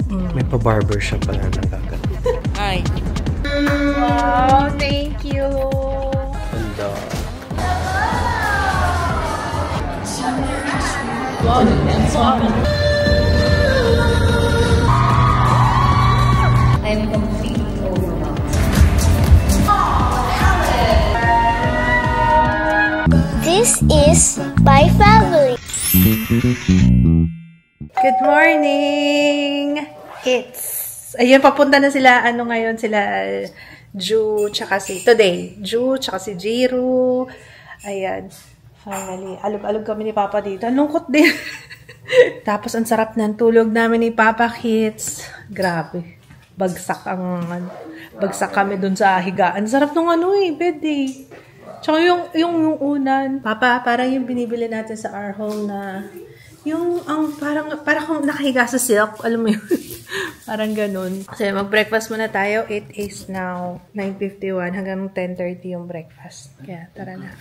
May pa-barber shop pala na gagat. Hi. Wow, thank you. Ganda. I'm completely overwhelmed. This is my family. Good morning! Ayun, papunta na sila, ngayon, sila Ju, tsaka today, Ju, tsaka si Jiro. Ayan, finally, alog-alog kami ni Papa dito. Ang lungkot din. Tapos, ang sarap ng tulog namin ni Papa Kits. Grabe. Bagsak kami dun sa higaan. Sarap nung bed eh. Tsaka yung unan. Papa, parang yung binibili natin sa our home na parang kung nakahiga sa silk, alam mo yun. Parang ganun. Kasi mag-breakfast muna tayo. It is now 9:51 hanggang 10:30 yung breakfast. Kaya tara na.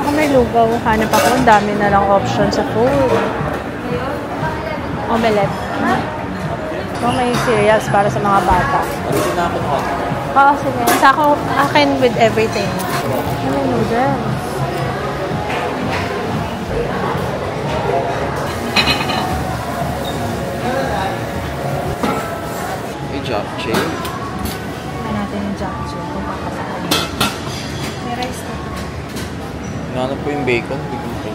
Ako may lugaw. Hanap ako. Ang dami na lang option sa food. Omelette. Ako may cereals para sa mga bata. Oo, sige. Sa akin with everything. Ano yung noodle? Japchae. Tingnan natin yung japchae kung kakasakal. May rice na. Ano po yung bacon? Hindi.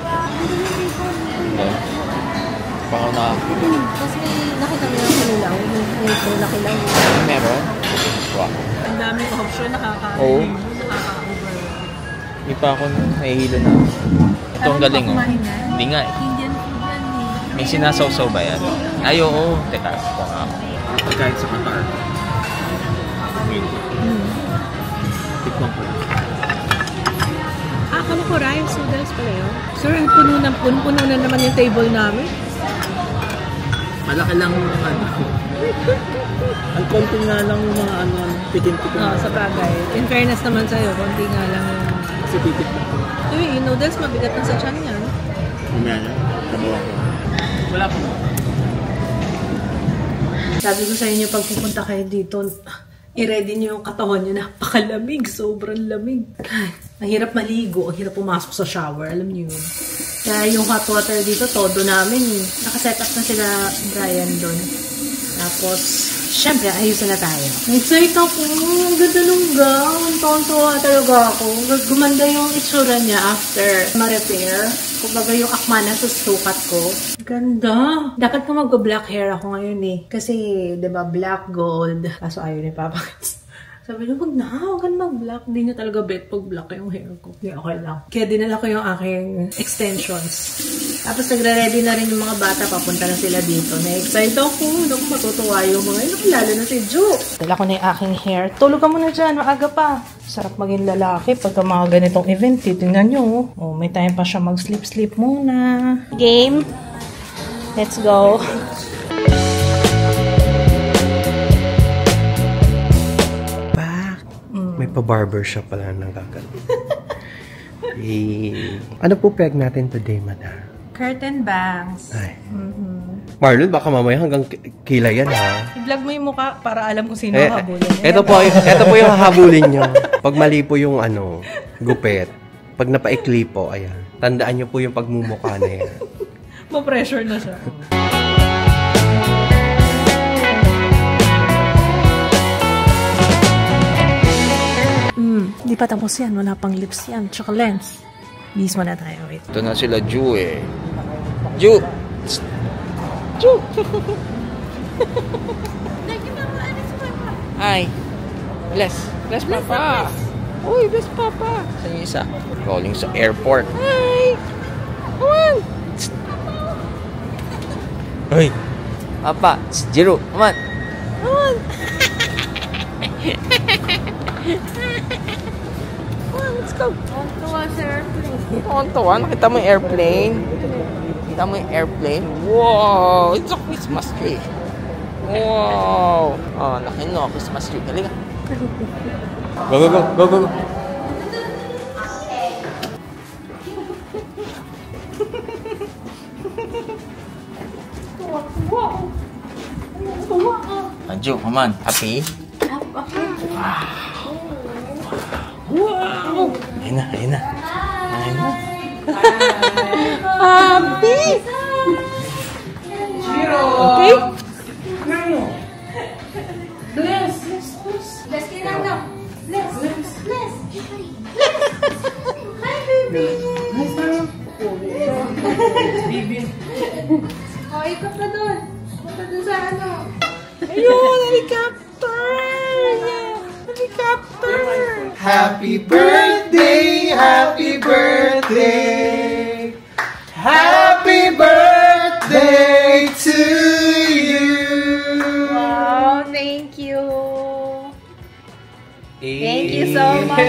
Baka na. Kasi nakita mo yung kinilaw. Yung ito na kilaw. Meron? Wow. Ang daming option. Nakaka-over. Oo. Hindi pa ako nahihilo na. Ito ang galing oh. Hindi nga eh. Indian food yan eh. May sinasawsaw ba yan? Ay oo. Teka. Ito nga ako. Kahit sa Qatar. Tikman ko lang. Akala ko rice noodles pala yun. Sir, puno na naman yung table namin. Malaki lang yung ang konti nga lang yung mga pikin-pikin. Sa bagay. In fairness naman sa'yo, konti nga lang yung... Kasi titik na. Yung noodles, mabigat na sa tiyan yan. Mamaya na. Tabawa ko. Wala po. Sabi ko sa inyo, pag pupunta kayo dito, i-ready nyo yung katawan nyo. Napakalamig. Sobrang lamig. Ay, mahirap maligo. Ang hirap pumasok sa shower. Alam nyo yun. Kaya yung hot water dito, todo namin. Nakaset up na sila Brian doon. Tapos, syempre, ayusin na tayo. Excited ako. Ang ganda nung gown. Tontuwa talaga ako. Gumanda yung itsura niya after ma-repair. Kumbaga yung akma na sa sukat ko. Ganda. Dapat ko mag-black hair ako ngayon eh. Kasi, diba, black, gold. Kaso ayaw ni Papa. Sabi niya, wag ka na mag-black. Hindi niya talaga bet pag black yung hair ko. Hindi, okay lang. Kaya dinala ko yung aking extensions. Tapos nagre-ready na rin yung mga bata. Papunta na sila dito. Na-excite ako. Naku, matutuwa yung mga yun. Lalo na si Ju. Dala ko na yung aking hair. Tulog ka muna dyan. Maaga pa. Sarap maging lalaki pagka mga ganitong event. Tingnan nyo. Oh, may time pa siya mag-sleep-sleep muna. Game. Let's go. May pa-barber shop pala na gagat. Ano po peg natin today, madam? Curtain bangs. Ay. Marlon, baka mamaya hanggang kilay yan, ha? I-vlog mo yung mukha para alam kung sino habulin. Ito po yung hahabulin nyo. Pag mali po yung gupit. Pag napaikli po, ayan. Tandaan nyo po yung pagmumukha na yan. Ma-pressure na siya. Hindi pa tapos yan. Wala pang lips yan. Tsaka lens. Bis mo na tayo. Wait. Ito na sila Ju eh. Ju! Ju! Hi! Bless! Bless Papa! Uy, bless Papa! Saan yung isa? Calling sa airport. Hi! Come on! Uy! Papa! Jiro! Come on! Come on! Let's go. Tuwa sa airplane. Tuwa. Nakita mo yung airplane? Nakita mo yung airplane? Wow! It's a Christmas tree. Wow! Oh, laki no. Christmas tree. Dali ka. Go, go, go. Go, go, go. Wow! Anju, come on. Happy? Wow! Ayun na, ayun na. Ayun na. Happy! Okay? Bless. Bless kayo lang daw. Bless. Hi, baby. Oh, ikot na doon. Punta doon sa ano. Ayun, helicopter! Helicopter! Happy birthday, happy birthday, happy birthday to you. Wow, thank you. Thank you so much.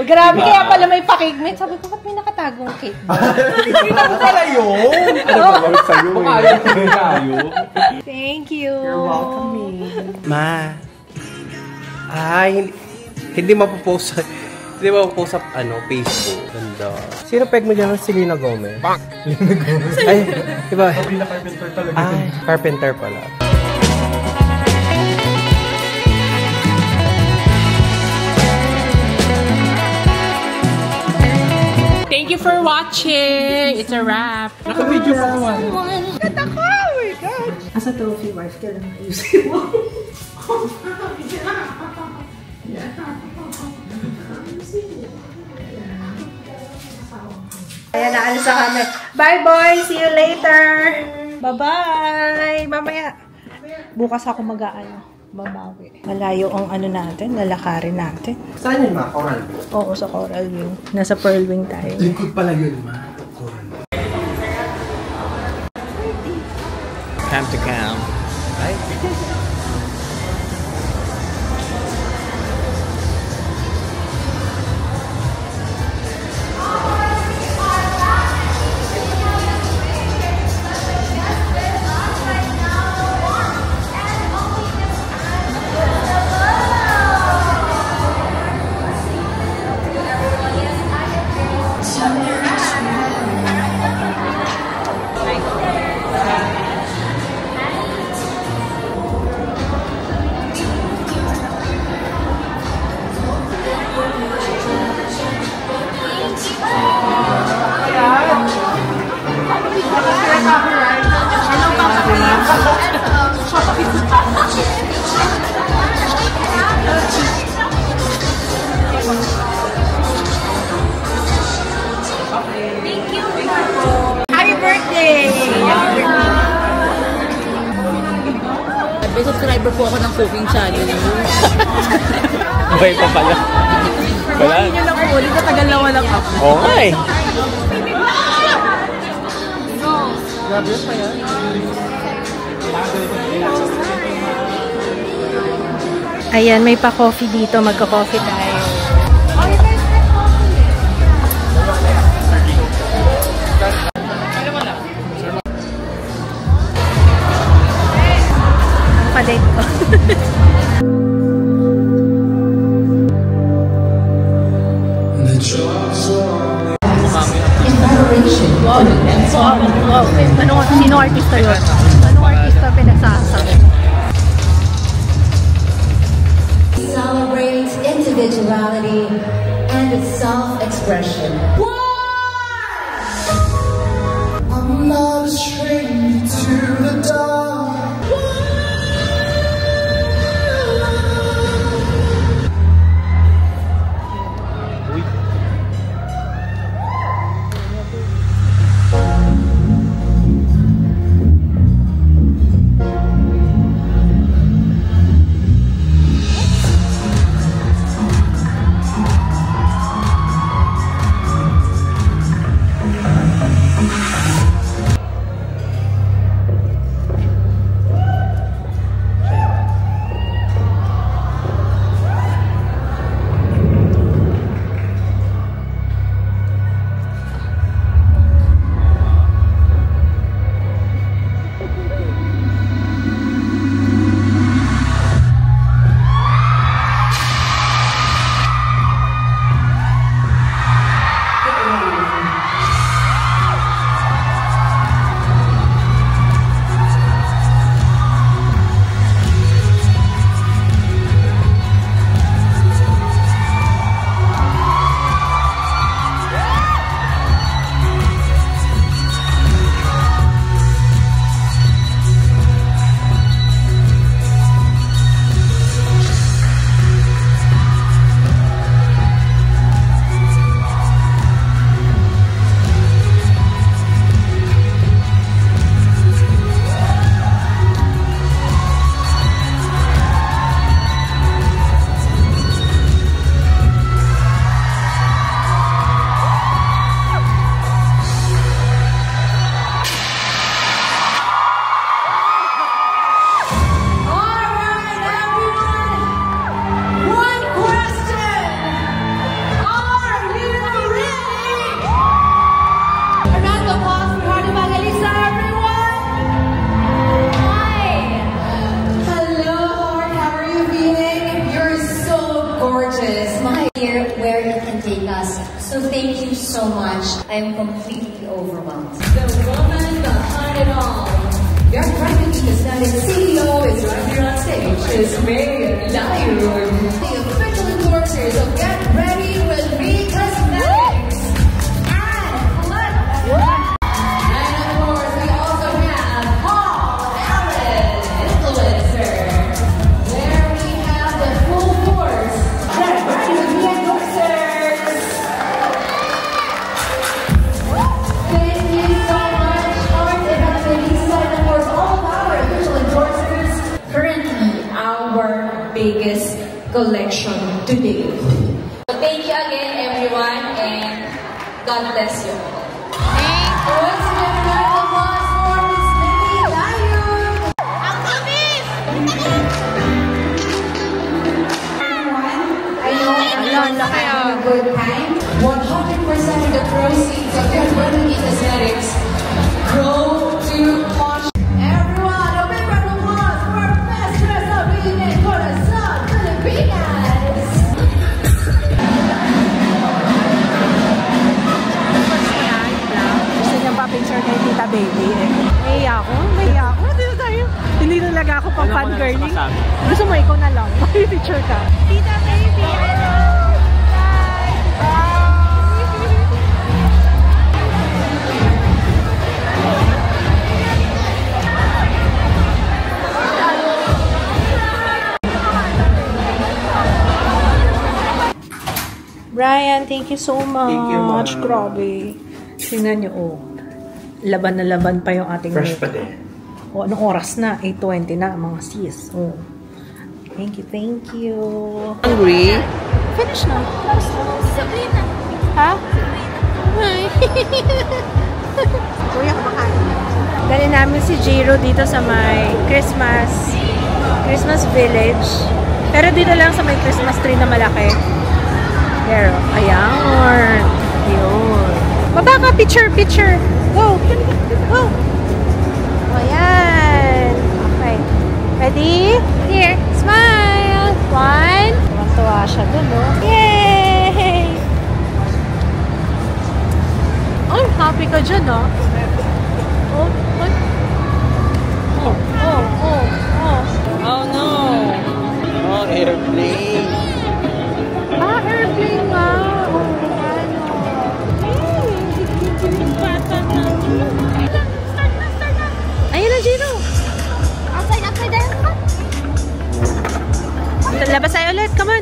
Grabe, kaya pala may pakigment. Sabi ko, ba't may nakatagong cake? Kita mo pala yun. Ano ba bawit sa'yo? Ayaw ko tayo. Thank you. You're welcome. Ma. Ay, hindi mapopost sa Facebook. Ganda. Sino peg mo dyan? Selena Gomez. Selena Gomez. Ay, diba? Sabrina Carpenter talaga. Ay, Carpenter pala. Thank you for watching. It's a wrap. Naka-video pa ko. Ganda ka! Oh my God! Asa trophy wife, kailan ayusin mo? Ayan, naalis na kami. Bye, boys! See you later! Bye-bye! Mamaya. Bukas ako babawi. Malayo ang ano natin, lalakarin natin. Saan yun, ma? Coral View? Oo, sa Coral View. Nasa Pearl Wing tayo. Lingkod pala yun, ma. Coral View. Time to count. Ay. Happy birthday! May subscriber po ako ng cooking channel. Bay pa pala. Wala. Hindi nyo lang ulit, natagal na walang up. Oo nga eh. Ayan, may pa-coffee dito. Magka-coffee tayo. Ang palit ko. Wow. Sino artista yun? Anong artista pinagsasabi? Celebrates individuality and its self-expression. I'm not a stranger to the dark. so much. I am completely overwhelmed. The woman behind it all. Your private cosmetic CEO is right here on stage. Is Mary Lion. The official endorsers of Get Ready with Me Cosmetics. And of course, we also have Paul Allen, influencer. There we have the full force. Get Ready with Me endorsers. Thank you so much, Art Evangelista, and of course, all of our official endorsers. Currently, our biggest collection today. So thank you again, everyone, and God bless you. Once again, round of applause for Miss Mary Lion. I know everyone's having a good time. 100% of the proceeds of Get Ready with Me Cosmetics go to Posh. Everyone, a big round of applause for our best dress up Reunion Corazon Filipinas. Gusto niyang pa-picture kay Tita Baby eh. Naiya ako. Dito tayo. Hindi talaga ako pang fangirling. Gusto mo, ikaw na lang. Picture ka. Tita Baby, hello! Brian, thank you so much. Thank you, Mom. Grabe. Tingnan niyo, oh. Laban na laban pa yung ating Fresh pa makeup. din. O, anong oras na? 8:20 na, mga sis. Oh. Thank you. Hungry? Finish na. Sabrina. Ha? Hi. Kuya, kumakain. Dali namin si Jiro dito sa may Christmas Village. Pero dito lang sa may Christmas tree na malaki. Pero, ayan. Yun. Baba ka, picture. Go. Go. Ayan. Okay. Ready? Here. Smile. 1. Tuwa siya dun, no? Yay! Oh, happy ka dyan, no? Oh. Oh no! Oh, airplane! Airplane nga! Oh, ano? Ayun na, Gino! Upside down. Labas tayo ulit! Come on!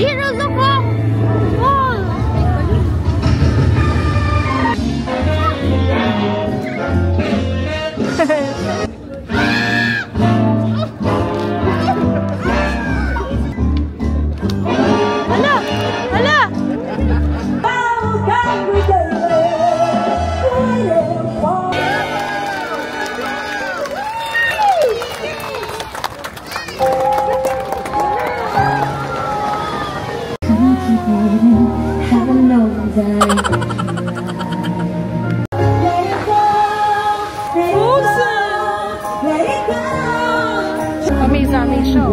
Jiro, look up! Oh! Hala! Amazing show.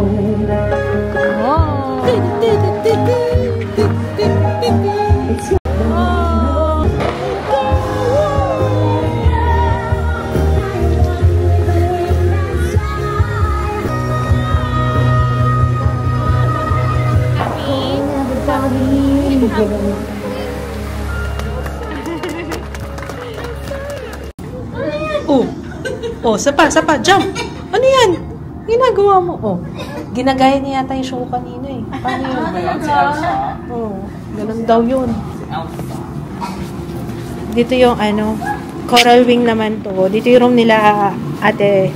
Oh, sapa, jump. Ano yan? Ginagawa mo. Oh, ginagaya niya yata yung show kanina eh. Paano yun? Si Elsa, Oh. Ganun daw yun. Dito yung Coral Wing naman to. Dito yung room nila Ate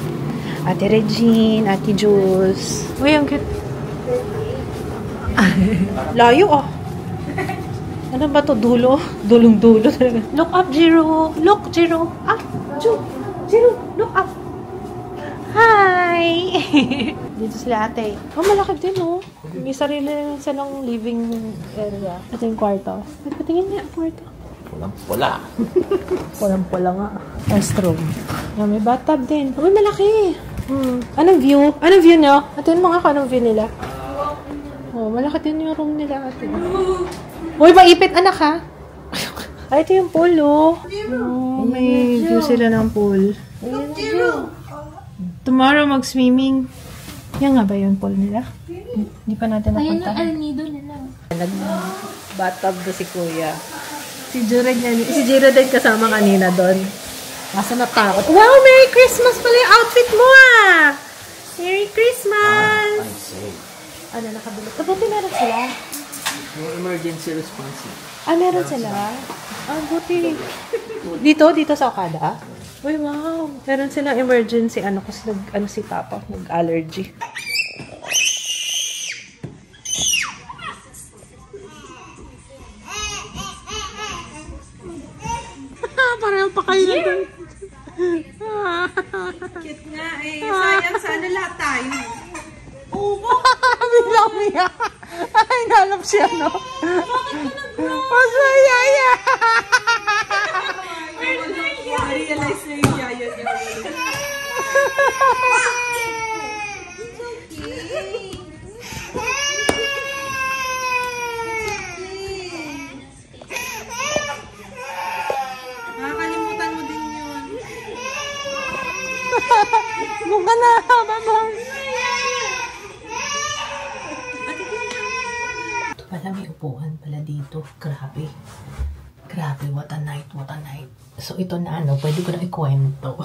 Regine, Ate Jules. Uy, ang cute. Layo ah. Ano ba to? Dulo? Dulong-dulo talaga. Look up, Jiro. Look, Jiro. Ah, Jiro, look up. Hi! Dito sila ate. Oh, malaki din oh. May sarili na silang living area. Ito yung kwarto. Patingin niya ang kwarto. Pulang-pula. Pulang-pula nga. Restroom. May bathtub din. Uy, malaki. Anong view? Anong view nyo? Ito yung mga anong view nila. Oh, malaki din yung room nila ate. Uy, maipit anak ha. Ay, ito yung pool oh. Oh, may view sila ng pool. Tomorrow mag-swimming. Yan nga ba yung pool nila? Hindi pa natin napunta. Ayun ang nido nila. Nag-bathtub na si Kuya. Si Jiro din kasama kanina doon. Masa natakot. Wow, Merry Christmas pala yung outfit mo ah! Merry Christmas! Ano, nakabilot? Kabuti meron sila. Yung emergency response. Ah, meron sila? Ah, buti. Dito sa Okada? Uy, wow. Meron silang emergency. Kasi si Papa, nag-allergy. Pareho pa kayo na doon. Cute nga eh. Sayang sana lahat tayo. Bilang-biya. Ay, nalap siya, no? Masaya yan. I-realize na yung yaya niya. Nakakalimutan mo din yun. Mukha na, babang. Ito pala, may upuan pala dito. Grabe. Grabe, what a night, what a night. So, ito na pwede ko na ikwento.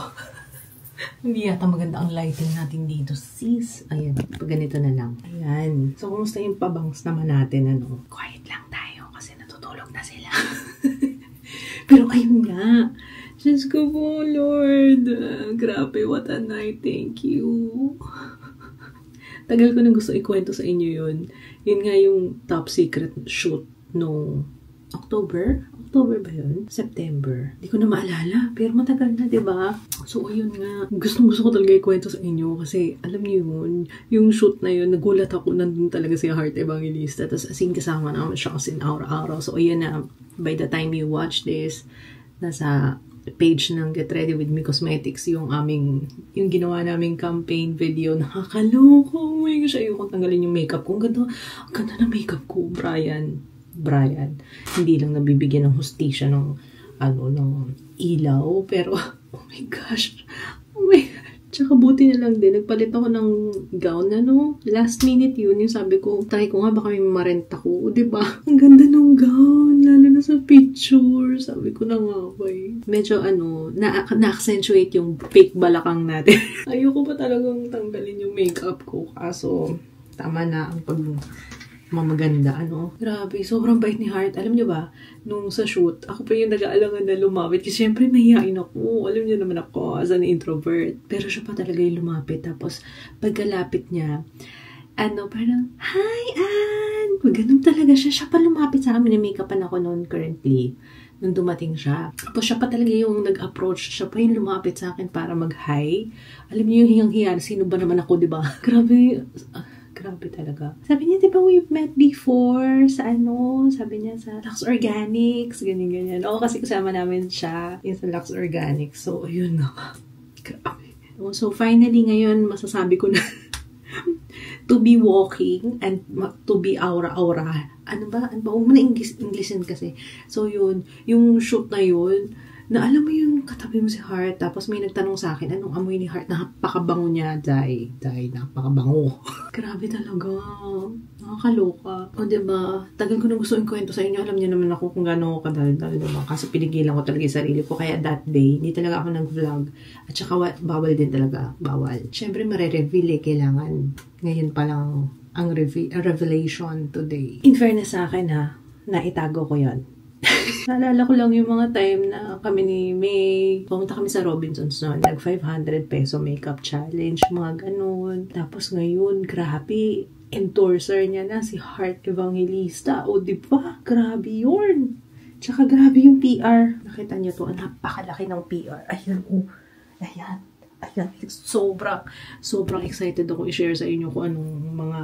Hindi yata maganda ang lighting natin dito, sis. Ayan, pag ganito na lang. Ayan. So, kumusta yung pabangs naman natin, Quiet lang tayo kasi natutulog na sila. Pero ayun nga. Diyos ko po, Lord. Grabe, what a night. Thank you. Tagal ko na gusto ikwento sa inyo yun. Yun nga yung top secret shoot nung October ba yun? September. Hindi ko na maalala. Pero matagal na, diba? So, ayun nga. Gusto ko talaga ikwento sa inyo. Kasi, alam niyo yun, yung shoot na yun, nagulat ako. Nandun talaga si Heart Evangelista. Tapos, as in, kasama naman siya kasi araw-araw. So, ayun na. By the time you watch this, nasa page ng Get Ready With Me Cosmetics, yung ginawa naming campaign video. Nakakaloka. Oh my gosh, ayokong tanggalin yung makeup ko. Ang ganda ng makeup ko, Brian. Hindi lang nabibigyan ng hustisya ng ilaw, pero oh my gosh. Tsaka buti na lang din, nagpalit ako ng gown last minute yun, yung sabi ko, try ko nga baka may marent ako, diba? Ang ganda ng gown, lalo na sa picture, sabi ko na nga, medyo na-accentuate yung fake balakang natin. Ayoko pa talagang tanggalin yung makeup ko, kaso tama na ang mamaganda, Grabe, sobrang bait ni Heart. Alam niyo ba, nung sa shoot, ako pa yung nag-aalangan na lumapit. Kasi syempre, mahihain ako. Alam niyo naman ako, as an introvert. Pero siya pa talaga yung lumapit. Tapos, pagkalapit niya, parang, Hi, Ann! Ganun talaga siya. Siya pa lumapit sa amin. May-makeupan ako noon currently. Nung dumating siya. Tapos, siya pa talaga yung nag-approach. Siya pa yung lumapit sa akin para mag-hi. Alam niyo yung hingang-hiyan. Sino ba naman ako, diba? Grabe talaga. Sabi niya, diba we've met before sa sabi niya sa Lux Organics, ganyan. Oo, kasi kasama namin siya sa Lux Organics. So, ayun na. Grabe. So, finally ngayon, masasabi ko na to be walking and to be aura-aura. Ano ba? Huwag mo na Englishin kasi. So, yun. Yung shoot na yun, na alam mo yung katabi mo si Heart, tapos may nagtanong sa akin, anong amoy ni Heart? Napakabango niya, Day, napakabango. Grabe talaga. Nakakaloka. O diba, tagal ko na gusto yung kwento sa inyo. Alam niyo naman ako kung gaano ako kadaldal, diba? Kasi pinigilan ko talaga yung sarili ko. Kaya that day, hindi talaga ako nag-vlog. At saka bawal din talaga. Bawal. Siyempre, mare-reveal kailangan. Ngayon pa lang ang revelation today. In fairness sa akin naitago ko yon. Naalala ko lang yung mga time na kami ni May, pumunta kami sa Robinsons noon, nag 500 peso makeup challenge, mga ganun. Tapos ngayon, grabe, endorser niya na si Heart Evangelista. O diba? Grabe yun. Tsaka grabe yung PR. Nakita niyo to, napakalaki ng PR. Ayan, oh. Ayan. Ayan. Sobrang excited ako i-share sa inyo kung anong mga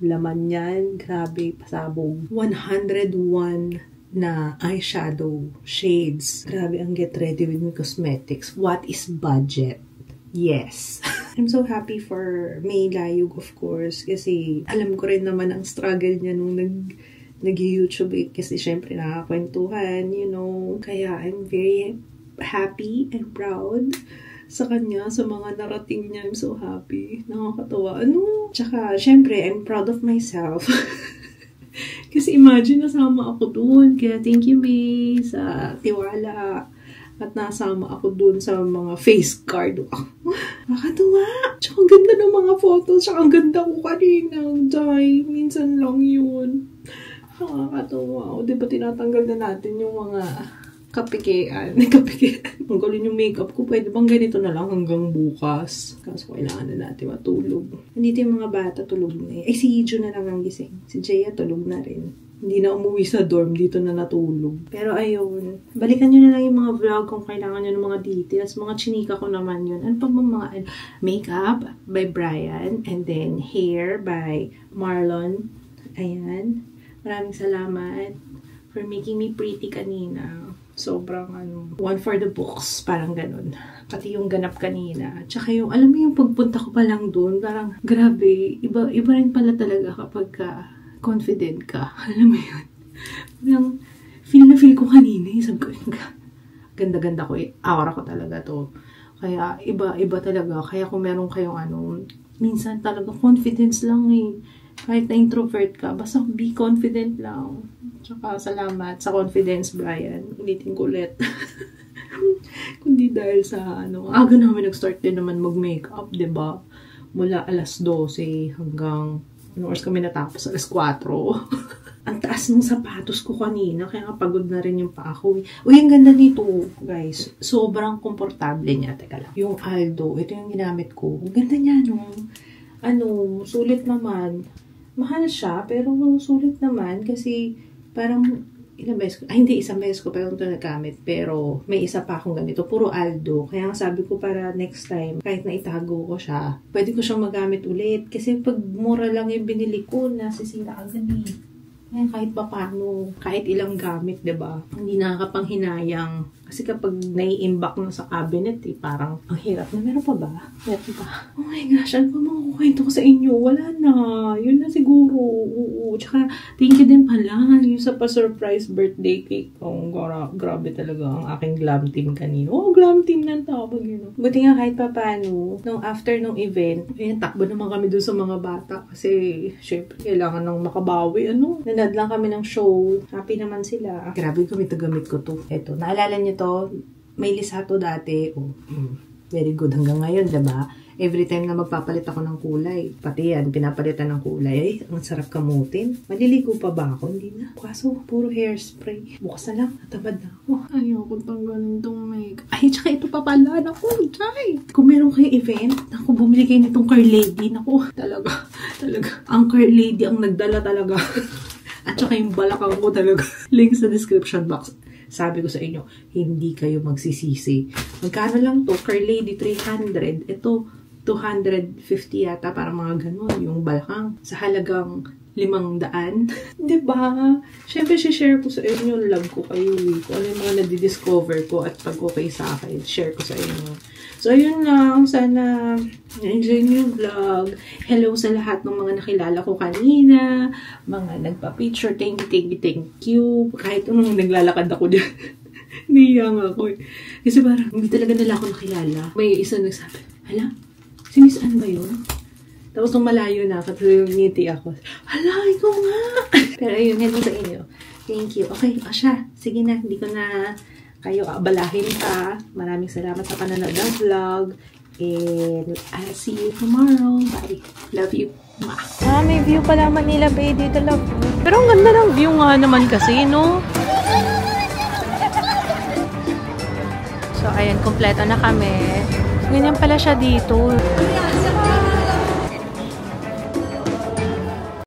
laman yan. Grabe, pasabog. 101 na eyeshadow shades. Grabe ang Get Ready With Me Cosmetics. What is budget? Yes. I'm so happy for May Layug, of course, kasi alam ko rin naman ang struggle niya nung nag-YouTube kasi syempre nakakwentuhan, you know. Kaya I'm very happy and proud sa kanya, sa mga narating niya. I'm so happy. Nakakatawa. Tsaka, syempre, I'm proud of myself. Kasi imagine, nasama ako dun. Kaya thank you, May, sa tiwala. At nasama ako dun sa mga face card. Nakakatawa. Tsaka ang ganda ng mga photos. Tsaka ang ganda ko kanina. Day, minsan lang yun. Nakakatawa. O, diba tinatanggal na natin yung mga kapikean. Ang galing yung makeup ko. Pwede bang ganito na lang hanggang bukas? Kaso kailangan na natin matulog. Nandito yung mga bata, tulog na eh. Si Ijo na lang ang gising. Si Jaya tulog na rin. Hindi na umuwi sa dorm. Dito na natulog. Pero ayun. Balikan nyo na lang yung mga vlog kung kailangan nyo ng mga details. Mga chinika ko naman yun. Ano pa bang mga makeup by Brian. And then hair by Marlon. Ayan. Maraming salamat for making me pretty kanina. Sobrang one for the books, parang ganun. Pati yung ganap kanina. Tsaka yung, alam mo yung pagpunta ko pa lang doon, parang grabe, iba rin pala talaga kapag confident ka. Alam mo yun? Parang feel ko kanina, sabi ko, ganda-ganda ko, aura ko talaga to. Kaya iba talaga. Kaya kung meron kayong minsan talaga confidence lang eh. Kahit na introvert ka, basta be confident lang. Tsaka salamat sa confidence, Brian. Ulitin ko ulit. Kundi dahil sa aga namin nag-start din naman mag-makeup, diba? Mula alas 12 hanggang oras kami natapos, alas 4. Ang taas ng sapatos ko kanina, kaya nga pagod na rin yung paa ko. Uy, ang ganda nito, guys. Sobrang komportable niya. Teka lang. Yung Aldo, ito yung ginamit ko. Ang ganda niya, no? Sulit naman. Mahal siya, pero sulit naman kasi parang ilang beses ko, isang beses ko pero ito nagamit, pero may isa pa akong ganito, puro Aldo. Kaya nga sabi ko para next time, kahit na itago ko siya, pwede ko siyang magamit ulit. Kasi pag mura lang yung binili ko, nasisira agad eh. Kaya kahit pa paano, kahit ilang gamit, diba? Hindi nakakapanghinayang. Kasi kapag nai-imbak na sa cabinet, parang ang hirap na. Meron pa ba? Meron pa. Oh my gosh, ano pa makukwento ko sa inyo? Wala na. Yun na siguro. Oo. Tsaka, thank you din pala. Yung sa pa-surprise birthday cake. Oh, grabe talaga ang aking glam team kanina. Oh, glam team ng tawag yun. Buti nga kahit pa paano, after nung event, takbo naman kami dun sa mga bata. Kasi, syempre, kailangan nang makabawi. Nanad lang kami ng show. Happy naman sila. Grabe gamit ko to. Eto, naalala niyo to, may lisato dati. Oh, very good hanggang ngayon, diba? Every time na magpapalit ako ng kulay, pati yan, pinapalitan ng kulay, ay, ang sarap kamutin. Maliligo pa ba ako? Hindi na. Kaso, puro hairspray. Bukas na lang, natabad na ako. Ayoko tanggalin itong makeup. Ay, tsaka ito pa pala. Naku, chay! Kung meron kayo event, naku, bumili kayo nitong Car Lady. Naku, talaga. Ang Car Lady ang nagdala talaga. At saka yung balakang ko talaga. Link sa description box. Sabi ko sa inyo, hindi kayo magsisisi. Magkano lang to? Car Lady 300. Ito, 250 yata para mga ganun. Yung balakang sa halagang 500. Diba? Siyempre, share ko sa inyo. Love ko kayo. Kung ano yung mga nadidiscover ko at pag okay sa akin, share ko sa inyo. So, ayun lang. Sana enjoy niyo yung vlog. Hello sa lahat ng mga nakilala ko kanina. Mga nagpa-picture. Thank you. Kahit anong naglalakad ako dyan. Niyang ako eh. Kasi parang hindi talaga nila ako nakilala. May isa nagsabi, hala, si Miss Ann ba yun? Tapos nung malayo na, kasi yung ngiti ako. Hala, ikaw nga! Pero ayun, hello sa inyo. Thank you. Okay, Asha, sige na. Hindi ko na kayo abalahin pa. Maraming salamat sa panonood ng vlog. And I'll see you tomorrow. Bye. Love you. May view pala Manila Bay dito, love. Pero ang ganda ng view nga naman kasi, no? So, ayan, kompleto na kami. Ganyan pala siya dito.